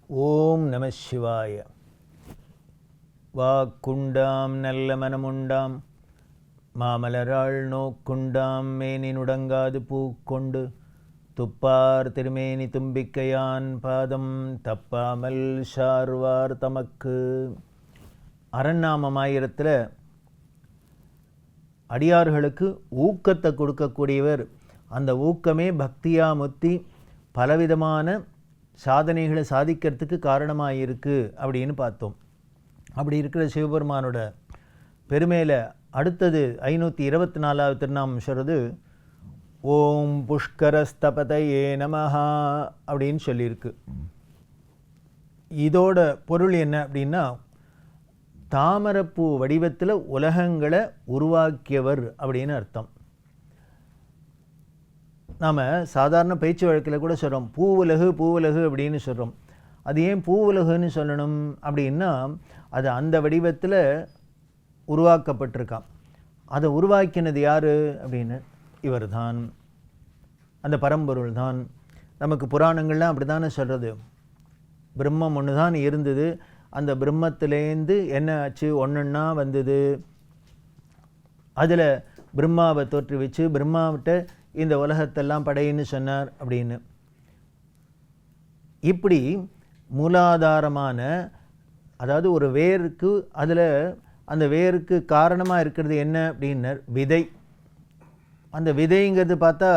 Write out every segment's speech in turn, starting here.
ஓம் நம சிவாய. வாக்குண்டாம் நல்ல மனமுண்டாம் மாமலராள் நோக்குண்டாம் மேனி நுடங்காது பூக்கொண்டு துப்பார் திருமேனி தும்பிக்கையான் பாதம் தப்பாமல் சார்வார் தமக்கு. அரண்நாமமாயிரத்தில் அடியார்களுக்கு ஊக்கத்தை கொடுக்கக்கூடியவர். அந்த ஊக்கமே பக்தியா முத்தி பலவிதமான சாதனைகளை சாதிக்கிறதுக்கு காரணமாக இருக்குது அப்படின்னு பார்த்தோம். அப்படி இருக்கிற சிவபெருமானோட பெருமையில் அடுத்தது 524வது திருநாமம் சொல்கிறது ஓம் புஷ்கரஸ்தபதயே நமஹா அப்படின்னு சொல்லியிருக்கு. இதோட பொருள் என்ன அப்படின்னா, தாமரப்பூ வடிவத்தில் உலகங்களை உருவாக்கியவர் அப்படின்னு அர்த்தம். நாம் சாதாரண பேச்சு வழக்கில் கூட சொல்கிறோம் பூவுலகு பூவுலகு அப்படின்னு சொல்கிறோம். அது ஏன் பூவுலகுன்னு சொல்லணும் அப்படின்னா, அது அந்த வடிவத்தில் உருவாக்கப்பட்டிருக்கான். அதை உருவாக்கினது யார் அப்படின்னு, இவர் தான், அந்த பரம்பொருள் தான். நமக்கு புராணங்கள்லாம் அப்படி தானே சொல்கிறது. பிரம்மம் ஒன்று தான் இருந்தது, அந்த பிரம்மத்திலேருந்து என்ன ஆச்சு, ஒன்றுன்னா வந்தது. அதில் பிரம்மாவை தோற்றுவிச்சு பிரம்மாவிட்ட இந்த உலகத்தெல்லாம் படையின்னு சொன்னார் அப்படின்னு. இப்படி மூலாதாரமான, அதாவது ஒரு வேருக்கு, அதில் அந்த வேருக்கு காரணமாக இருக்கிறது என்ன அப்படின்னர் விதை. அந்த விதைங்கிறது பார்த்தா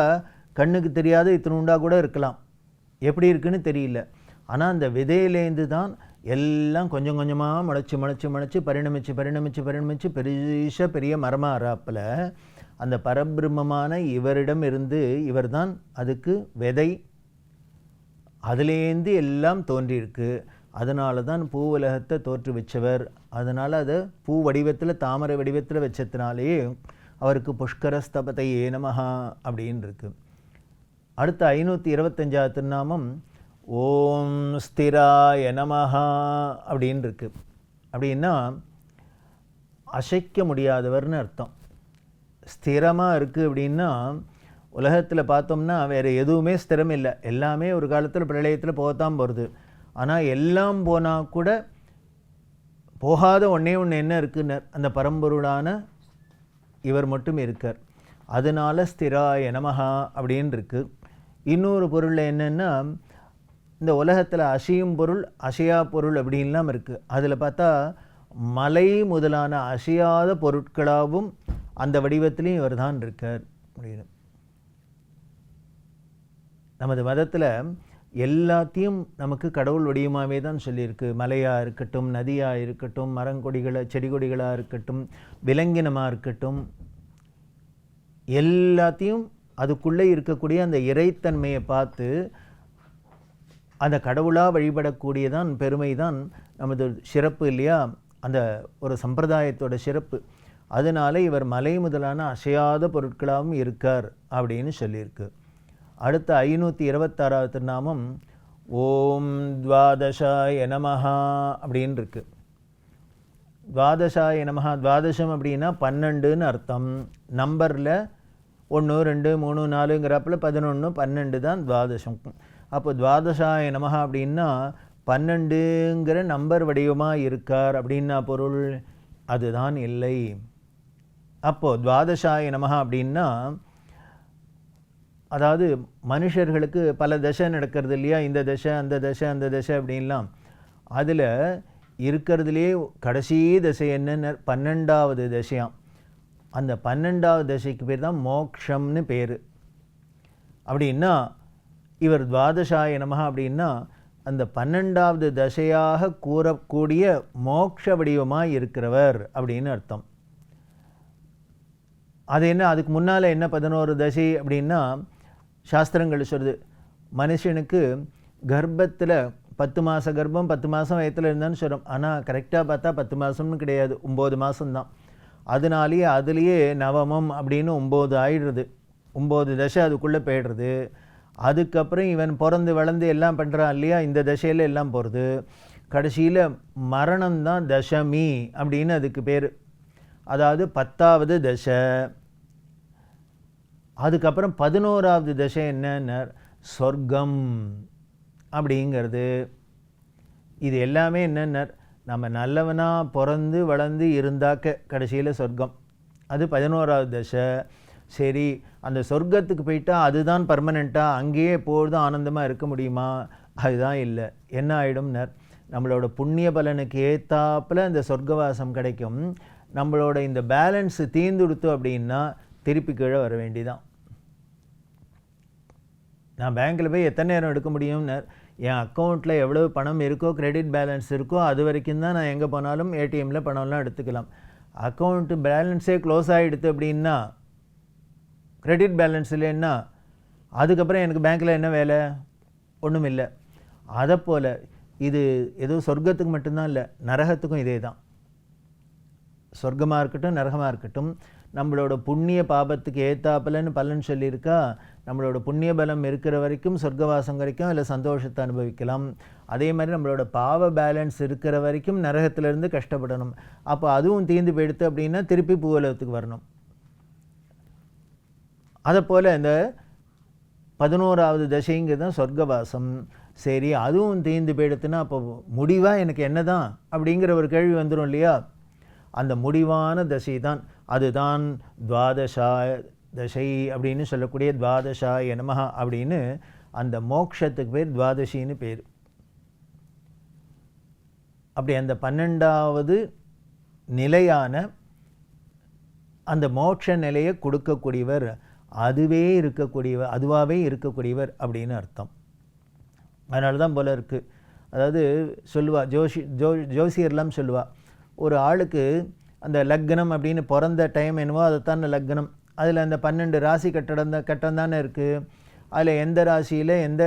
கண்ணுக்கு தெரியாத இத்தினுண்டா கூட இருக்கலாம், எப்படி இருக்குன்னு தெரியல. ஆனால் அந்த விதையிலேருந்து தான் எல்லாம் கொஞ்சம் கொஞ்சமாக முளைச்சி முளைச்சி முளைச்சி பரிணமிச்சு பரிணமிச்சு பரிணமிச்சு பெரிய மரமாக ஆறாப்பில் அந்த பரபிரம்மமான இவரிடம் இருந்து இவர் தான் அதுக்கு விதை. அதுலேருந்து எல்லாம் தோன்றியிருக்கு. அதனால தான் பூ உலகத்தை தோற்றுவிச்சவர். அதனால் அதை பூ வடிவத்தில் தாமரை வடிவத்தில் வச்சதுனாலேயே அவருக்கு புஷ்கரஸ்தபதயே நமஹா அப்படின்னு இருக்கு. அடுத்த 525வது திருநாமம் ஓம் ஸ்திராய நமஹா அப்படின்னு இருக்கு. அப்படின்னா அசைக்க முடியாதவர்னு அர்த்தம். ஸ்திரமாக இருக்குது அப்படின்னா, உலகத்தில் பார்த்தோம்னா வேறு எதுவுமே ஸ்திரம் இல்லை. எல்லாமே ஒரு காலத்தில் பிரளயத்தில் போகத்தான் போகிறது. ஆனால் எல்லாம் போனால் கூட போகாத ஒன்றே ஒன்று என்ன இருக்குன்னு, அந்த பரம்பொருளான இவர் மட்டும் இருக்கார். அதனால ஸ்திராய நமஹா அப்படின்னு இருக்கு. இன்னொரு பொருள் என்னென்னா, இந்த உலகத்தில் அசையும் பொருள் அசையா பொருள் அப்படின்லாம் இருக்குது. அதில் பார்த்தா மலை முதலான அசையாத பொருட்களாகவும் அந்த வடிவத்திலையும் இவர் தான் இருக்கார் அப்படின்னு. நமது மதத்தில் எல்லாத்தையும் நமக்கு கடவுள் வடிவமாகவே தான் சொல்லியிருக்கு. மலையாக இருக்கட்டும், நதியாக இருக்கட்டும், மரங்கொடிகளை செடி கொடிகளாக இருக்கட்டும், விலங்கினமாக இருக்கட்டும், எல்லாத்தையும் அதுக்குள்ளே இருக்கக்கூடிய அந்த இறைத்தன்மையை பார்த்து அந்த கடவுளாக வழிபடக்கூடியதான் பெருமை தான் நமது சிறப்பு இல்லையா, அந்த ஒரு சம்பிரதாயத்தோட சிறப்பு. அதனால இவர் மலை முதலான அசையாத பொருட்களாகவும் இருக்கார் அப்படின்னு சொல்லியிருக்கு. அடுத்த 526வது திருநாமம் ஓம் துவாதசாய நமஹா அப்படின்னு இருக்கு. துவாதசாய நமஹா, துவாதசம் அப்படின்னா 12ன்னு அர்த்தம். நம்பரில் 1 2 3 4ங்கிறப்பில் 11 12 தான் துவாதசம். அப்போ துவாதசாய நமஹா அப்படின்னா 12ங்கிற நம்பர் வடிவமாக இருக்கார் அப்படின்னா பொருள் அதுதான் இல்லை. அப்போது துவாதசாய நமஹா அப்படின்னா, அதாவது மனுஷர்களுக்கு பல தசை நடக்கிறது இல்லையா, இந்த தசை அந்த தசை அந்த தசை அப்படின்லாம். அதில் இருக்கிறதுலேயே கடைசி தசை என்னன்னு 12வது தசையாம். அந்த 12வது தசைக்கு பேர் தான் மோக்ஷம்னு பேர். அப்படின்னா இவர் துவாதசாய நமஹா அப்படின்னா அந்த 12வது தசையாக கூறக்கூடிய மோக்ஷ வடிவமாக இருக்கிறவர் அப்படின்னு அர்த்தம். அது என்ன, அதுக்கு முன்னால் என்ன 11 தசை அப்படின்னா, சாஸ்திரங்கள் சொல்லுது மனுஷனுக்கு கர்ப்பத்தில் 10 மாத கர்ப்பம் 10 மாதம் வயத்தில் இருந்தான்னு சொல்கிறோம். ஆனால் கரெக்டாக பார்த்தா 10 மாதம்னு கிடையாது, 9 மாதம்தான். அதனாலேயே அதுலேயே நவமம் அப்படின்னு 9 ஆயிடுறது, 9 தசை அதுக்குள்ளே போயிடுறது. அதுக்கப்புறம் இவன் பிறந்து வளர்ந்து எல்லாம் பண்ணுறான் இல்லையா, இந்த தசையில் எல்லாம் போகிறது. கடைசியில் மரணம்தான் தசமி அப்படின்னு அதுக்கு பேர். அதாவது 10வது தசை. அதுக்கப்புறம் 11வது தசை என்னன்னா சொர்க்கம் அப்படிங்கிறது. இது எல்லாமே என்னென்ன, நம்ம நல்லவனாக பிறந்து வளர்ந்து இருந்தாக்க கடைசியில் சொர்க்கம். அது 11வது தசை. சரி, அந்த சொர்க்கத்துக்கு போயிட்டா அதுதான் பர்மனெண்ட்டாக அங்கேயே எப்பொழுதும் ஆனந்தமாக இருக்க முடியுமா? அதுதான் இல்லை. என்ன ஆகிடும்னர், நம்மளோட புண்ணிய பலனுக்கு ஏற்றாப்பில் அந்த சொர்க்கவாசம் கிடைக்கும். நம்மளோட இந்த பேலன்ஸு தீர்ந்துடுத்து அப்படின்னா திருப்பி கீழே வர வேண்டிதான். நான் பேங்க்கில் போய் எத்தனை நேரம் எடுக்க முடியும்னர், என் அக்கௌண்ட்டில் எவ்வளோ பணம் இருக்கோ, கிரெடிட் பேலன்ஸ் இருக்கோ, அது வரைக்கும் தான் நான் எங்கே போனாலும் ஏடிஎம்மில் பணம்லாம் எடுத்துக்கலாம். அக்கௌண்ட்டு பேலன்ஸே க்ளோஸ் ஆகிடுது அப்படின்னா, கிரெடிட் பேலன்ஸ் இல்லைன்னா, அதுக்கப்புறம் எனக்கு பேங்க்கில் என்ன வேலை? ஒன்றும் இல்லை. அதை போல் இது ஏதோ சொர்க்கத்துக்கு மட்டும்தான் இல்லை, நரகத்துக்கும் இதே தான். சொர்க்கமாக இருக்கட்டும் நரகமாக இருக்கட்டும், நம்மளோட புண்ணிய பாபத்துக்கு ஏத்தாப்பலன்னு பலன் சொல்லியிருக்கா. நம்மளோட புண்ணிய பலம் இருக்கிற வரைக்கும் சொர்க்கவாசம் வரைக்கும் இல்லை சந்தோஷத்தை அனுபவிக்கலாம். அதே மாதிரி நம்மளோட பாவ பேலன்ஸ் இருக்கிற வரைக்கும் நரகத்திலேருந்து கஷ்டப்படணும். அப்போ அதுவும் தீர்ந்து போயிடுத்து அப்படின்னா திருப்பி பூவலகத்துக்கு வரணும். அதை போல் இந்த 11வது தசைங்கிறது தான் சொர்க்கவாசம். சரி, அதுவும் தீர்ந்து போயிடுத்துன்னா அப்போ முடிவாக எனக்கு என்ன தான் அப்படிங்கிற ஒரு கேள்வி வந்துடும் இல்லையா? அந்த முடிவான தசை தான், அதுதான் துவாதசா தசை அப்படின்னு சொல்லக்கூடிய துவாதசாய நமஹ அப்படின்னு அந்த மோட்சத்துக்கு பேர் துவாதசின்னு பேர். அப்படி அந்த 12வது நிலையான அந்த மோட்ச நிலையை கொடுக்கக்கூடியவர், அதுவே இருக்கக்கூடியவர், அதுவாகவே இருக்கக்கூடியவர் அப்படின்னு அர்த்தம். அதனால தான் போல இருக்குது. அதாவது சொல்லுவா, ஜோசியர்லாம் சொல்லுவா, ஒரு ஆளுக்கு அந்த லக்னம் அப்படின்னு பிறந்த டைம் என்னவோ அதைத்தான் லக்னம். அதில் அந்த 12 ராசி கட்டம் தானே இருக்குது. அதில் எந்த ராசியில் எந்த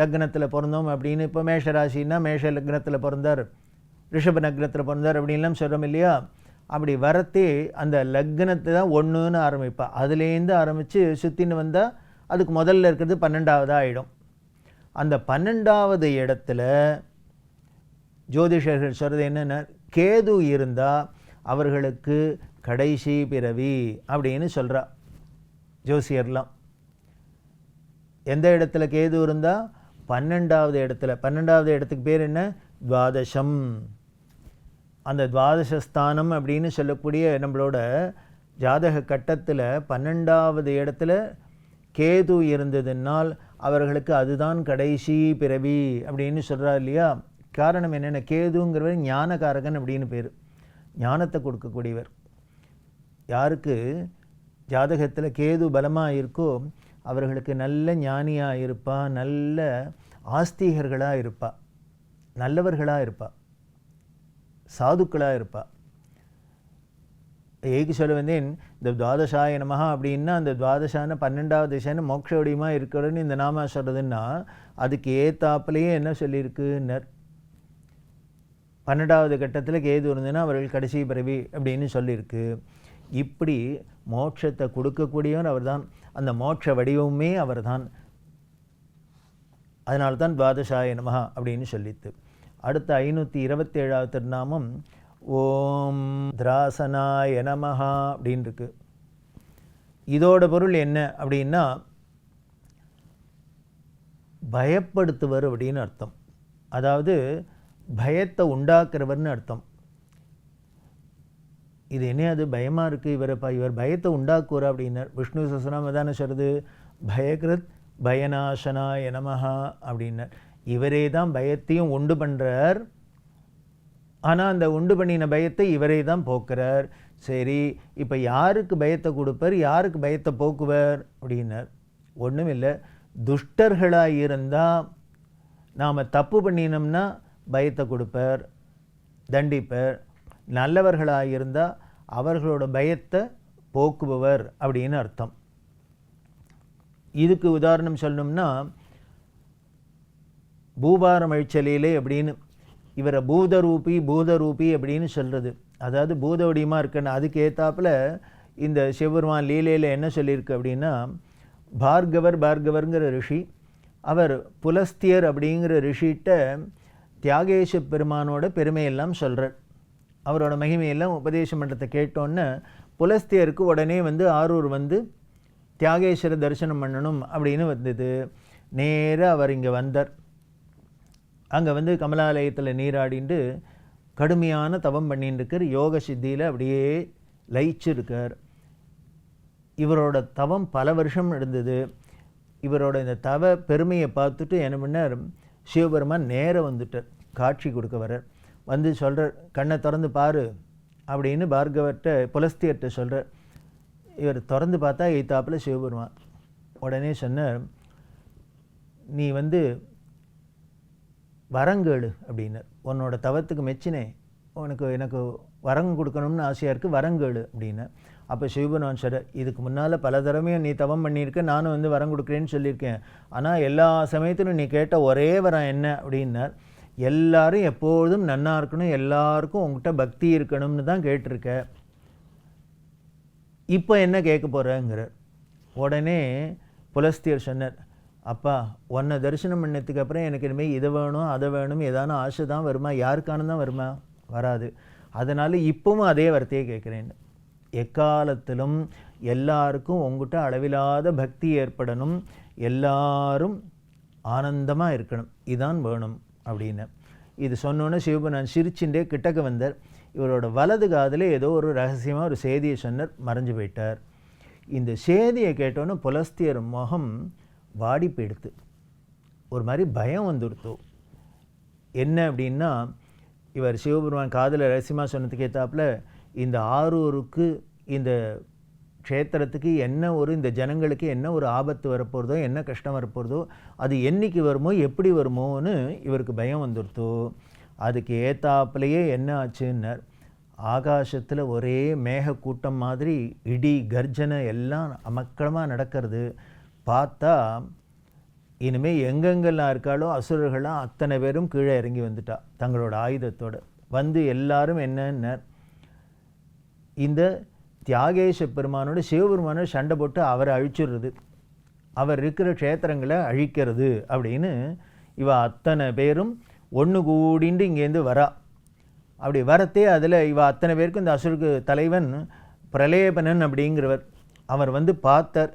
லக்னத்தில் பிறந்தோம் அப்படின்னு, இப்போ மேஷ ராசின்னா மேஷ லக்னத்தில் பிறந்தார், ரிஷப லக்னத்தில் பிறந்தார் அப்படின்லாம் சொல்கிறோம் இல்லையா? அப்படி வரத்தே அந்த லக்னத்தை தான் 1ன்னு ஆரம்பிப்பா. அதுலேருந்து ஆரம்பித்து சுற்றின்னு வந்தால் அதுக்கு முதல்ல இருக்கிறது 12வது ஆகிடும். அந்த 12வது இடத்துல ஜோதிஷர்கள் சொல்கிறது என்னென்ன, கேது இருந்தால் அவர்களுக்கு கடைசி பிறவி அப்படின்னு சொல்கிறா ஜோசியர்லாம். எந்த இடத்துல கேது இருந்தால்? 12வது இடத்துல. 12வது இடத்துக்கு பேர் என்ன? துவாதசம். அந்த துவாதசஸ்தானம் அப்படின்னு சொல்லக்கூடிய நம்மளோட ஜாதக கட்டத்தில் 12வது இடத்துல கேது இருந்ததுனால் அவர்களுக்கு அதுதான் கடைசி பிறவி அப்படின்னு சொல்கிறா இல்லையா? காரணம் என்னென்ன, கேதுங்கிறவர் ஞானகாரகன் அப்படின்னு பேர், ஞானத்தை கொடுக்கக்கூடியவர். யாருக்கு ஜாதகத்தில் கேது பலமாக இருக்கோ அவர்களுக்கு நல்ல ஞானியாக இருப்பா, நல்ல ஆஸ்திகர்களாக இருப்பா, நல்லவர்களாக இருப்பா, சாதுக்களாக இருப்பா. ஏக்கு சொல்ல வந்தேன், இந்த துவாதசாய நமஹ அப்படின்னா அந்த துவாதசான 12வது திசைன்னு மோட்ச வடிவமாக இருக்கிறன்னு இந்த நாம சொல்கிறதுன்னா அதுக்கு ஏத்தாப்புலேயே என்ன சொல்லியிருக்கு, 12வது கட்டத்தில் கேது இருந்ததுன்னா அவர்கள் கடைசி பிறவி அப்படின்னு சொல்லியிருக்கு. இப்படி மோட்சத்தை கொடுக்கக்கூடியவர் அவர் தான், அந்த மோட்ச வடிவமே அவர் தான். அதனால தான் துவாதசாய நமஹ அப்படின்னு சொல்லித்து. அடுத்த 527வது திருநாமம் ஓம் திராசனாய நமஹ அப்படின்னு இருக்கு. இதோட பொருள் என்ன அப்படின்னா பயப்படுத்துவர் அப்படின்னு அர்த்தம். அதாவது பயத்தை உண்டாக்குறவர்னு அர்த்தம். இது என்ன, அது பயமாக இருக்குது இவரப்பா, இவர் பயத்தை உண்டாக்குவார் அப்படின்னார். விஷ்ணு சஹஸ்ரநாமம் தானே சொல்கிறது, பயக்ருத் பயநாசனாய நமஹ அப்படின்னார். இவரே தான் பயத்தையும் உண்டு பண்ணுறார். ஆனால் அந்த உண்டு பண்ணின பயத்தை இவரே தான் போக்குறார். சரி, இப்போ யாருக்கு பயத்தை கொடுப்பார், யாருக்கு பயத்தை போக்குவார் அப்படின்னார். ஒன்றும் இல்லை, துஷ்டர்களாக இருந்தால் நாம் தப்பு பண்ணினோம்னா பயத்தை கொடுப்பார், தண்டிப்பார். நல்லவர்களாக இருந்தால் அவர்களோட பயத்தை போக்குபவர் அப்படின்னு அர்த்தம். இதுக்கு உதாரணம் சொல்லணும்னா பூபாரம் அழிச்சலிலே அப்படின்னு இவரை பூதரூபி அப்படின்னு சொல்கிறது. அதாவது பூதவடியமாக இருக்குன்னு அதுக்கு ஏற்றாப்பில் இந்த சிவபெருமான் லீலையில் என்ன சொல்லியிருக்கு அப்படின்னா, பார்கவர்ங்கிற ரிஷி, அவர் புலஸ்தியர் அப்படிங்கிற ரிஷிகிட்ட தியாகேஷ பெருமானோட பெருமையெல்லாம் சொல்கிறார். அவரோட மகிமையெல்லாம் உபதேசம் பண்ணுறதை கேட்டோன்னு புலஸ்தியருக்கு உடனே ஆரூர் தியாகேஸ்வர தரிசனம் பண்ணணும் அப்படின்னு வந்தது. நேராக அவர் இங்கே வந்தார். அங்கே வந்து கமலாலயத்தில் நீராடிண்டு கடுமையான தவம் பண்ணிட்டு இருக்கார். யோக சித்தியில் அப்படியே லயிச்சிருக்கார். இவரோட தவம் பல வருஷம் இருந்தது. இவரோட இந்த தவ பெருமையை பார்த்துட்டு என்ன பண்ணார், சிவபெருமான் நேராக வந்துட்டார், காட்சி கொடுக்க வர்றார். வந்து சொல்கிறார், கண்ணை திறந்து பாரு அப்படின்னு பார்கவர்கிட்ட புலஸ்தியர்கிட்ட சொல்கிறார். இவர் திறந்து பார்த்தா எய்த்தாப்பில் சிவபெருமான். உடனே சொன்னார், நீ வந்து வரங்கேளு அப்படின்னார். உன்னோட தவத்துக்கு மெச்சினேன், எனக்கு வரங்க கொடுக்கணும்னு ஆசையாக இருக்குது, வரங்கேளு அப்படின்னா. அப்போ சிவபெருமான் சொல்கிறார், இதுக்கு முன்னால் பல தடவையும் நீ தவம் பண்ணியிருக்க, நானும் வந்து வரம் கொடுக்குறேன்னு சொல்லியிருக்கேன். ஆனால் எல்லா சமயத்திலும் நீ கேட்ட ஒரே வரம் என்ன அப்படின்னார், எல்லாரும் எப்பொழுதும் நன்னா இருக்கணும், எல்லாருக்கும் உங்ககிட்ட பக்தி இருக்கணும்னு தான் கேட்டிருக்க. இப்போ என்ன கேட்க போகிறேங்கிறார். உடனே புலஸ்தியர் சொன்னார், அப்பா உன்னை தரிசனம் பண்ணதுக்கு அப்புறம் எனக்கு இனிமேல் இதை வேணும் அதை வேணும் ஏதான ஆசை தான் வருமா, யாருக்கானு தான் வருமா, வராது. அதனால் இப்பவும் அதே வார்த்தையை கேட்குறேன், எக்காலத்திலும் எல்லாருக்கும் உங்ககிட்ட அளவில்லாத பக்தி ஏற்படணும், எல்லாரும் ஆனந்தமாக இருக்கணும், இதான் வேணும் அப்படின்னு. இது சொன்னோன்னே சிவபெருமான் சிரிச்சுட்டே கிட்டக்க வந்தார். இவரோட வலது காதில் ஏதோ ஒரு ரகசியமாக ஒரு செய்தியை சொன்னார், மறைஞ்சு போயிட்டார். இந்த செய்தியை கேட்டோன்னே புலஸ்தியர் முகம் வாடி போயிடுத்து, ஒரு மாதிரி பயம் வந்துடுத்து. என்ன அப்படின்னா, இவர் சிவபெருமான் காதில் ரகசியமாக சொன்னதுக்கு ஏற்றாப்புல இந்த ஆரூருக்கு, இந்த க்ஷேத்திரத்துக்கு என்ன ஒரு, இந்த ஜனங்களுக்கு என்ன ஒரு ஆபத்து வரப்போகிறதோ, என்ன கஷ்டம் வரப்போகிறதோ, அது என்னைக்கு வருமோ எப்படி வருமோன்னு இவருக்கு பயம் வந்துடுத்தோ. அதுக்கு ஏற்றாப்புலையே என்ன ஆச்சுன்னார், ஆகாசத்தில் ஒரே மேகக்கூட்டம் மாதிரி இடி கர்ஜனை எல்லாம் அமக்களமாக நடக்கிறது. பார்த்தா இனிமேல் எங்கெங்கெல்லாம் இருக்காளோ அசுரர்கள்லாம் அத்தனை பேரும் கீழே இறங்கி வந்துட்டா தங்களோட ஆயுதத்தோடு. வந்து எல்லாரும் என்னன்னார், இந்த தியாகேஷ பெருமானோட சிவபெருமானோட சண்டை போட்டு அவரை அழிச்சிடுறது, அவர் இருக்கிற க்ஷேத்திரங்களை அழிக்கிறது அப்படின்னு இவ அத்தனை பேரும் ஒன்று கூடிண்டு இங்கேருந்து வரா. அப்படி வரத்தே அதில் இவ அத்தனை பேருக்கும் இந்த அசுருக்கு தலைவன் பிரலேபனன் அப்படிங்கிறவர், அவர் வந்து பார்த்தார்.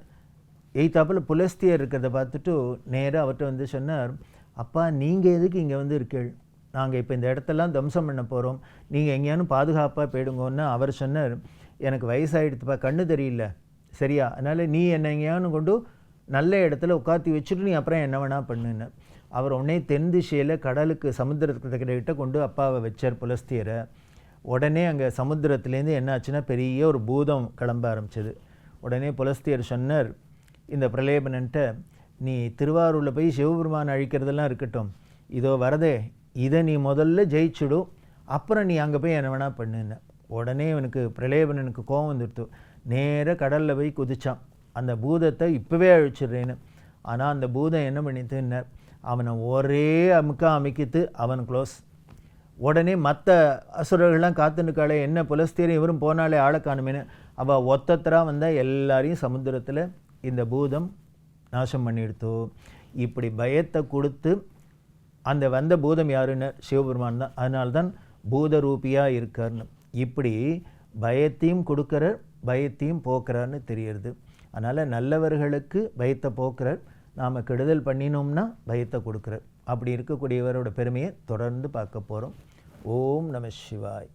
எய்த்தாப்பில் புலஸ்தியர் இருக்கிறத பார்த்துட்டு நேராக அவர்கிட்ட வந்து சொன்னார், அப்பா நீங்கள் எதுக்கு இங்கே வந்து இருக்கீள், நாங்கள் இப்போ இந்த இடத்தெல்லாம் தம்சம் பண்ண போகிறோம், நீங்கள் எங்கேயானு பாதுகாப்பாக போயிடுங்கன்னு. அவர் சொன்னார், எனக்கு வயசாகிடுதுப்பா, கண்ணு தெரியல சரியா, அதனால் நீ என்னை எங்கேயானு கொண்டு நல்ல இடத்துல உட்காத்தி வச்சுட்டு நீ அப்புறம் என்ன வேணா பண்ணுன்னு. அவர் உடனே தென் திசையில் கடலுக்கு சமுத்திரத்துக்கிட்ட கொண்டு அப்பாவை வச்சார் புலஸ்தியரை. உடனே அங்கே சமுத்திரத்துலேருந்து என்ன ஆச்சுன்னா பெரிய ஒரு பூதம் கிளம்ப ஆரம்பிச்சது. உடனே புலஸ்தியர் சொன்னார் இந்த பிரலேபனன்ட்ட, நீ திருவாரூரில் போய் சிவபெருமான் அழிக்கிறதெல்லாம் இருக்கட்டும், இதோ வரதே இதை நீ முதல்ல ஜெயிச்சுடும், அப்புறம் நீ அங்கே போய் என்ன வேணா பண்ணுன்னு. உடனே இவனுக்கு பிரலேபனனுக்கு கோவம் வந்துடுத்து. நேராக கடலில் போய் குதிச்சான், அந்த பூதத்தை இப்போவே அழிச்சிடுறேன்னு. ஆனால் அந்த பூதம் என்ன பண்ணிட்டுன்னார், அவனை ஒரே அமைக்கித்து அவன் க்ளோஸ். உடனே மற்ற அசுரர்கள்லாம் காத்துனுக்காளே, என்ன புலஸ்தியரும் இவரும் போனாலே ஆளை காணுமேனு அவள் ஒத்தத்தராக வந்தால் எல்லாரையும் சமுத்திரத்தில் இந்த பூதம் நாசம் பண்ணிடுத்தோ. இப்படி பயத்தை கொடுத்து அந்த வந்த பூதம் யாருன்னு சிவபெருமான் தான், அதனால்தான் பூதரூபியாக இருக்கார்னு. இப்படி பயத்தையும் கொடுக்குறார், பயத்தையும் போக்குறார்னு தெரியுது. அதனால் நல்லவர்களுக்கு பயத்தை போக்குறார், நாம் கெடுதல் பண்ணினோம்னா பயத்தை கொடுக்குறார். அப்படி இருக்கக்கூடியவரோட பெருமையை தொடர்ந்து பார்க்க போகிறோம். ஓம் நம சிவாய்.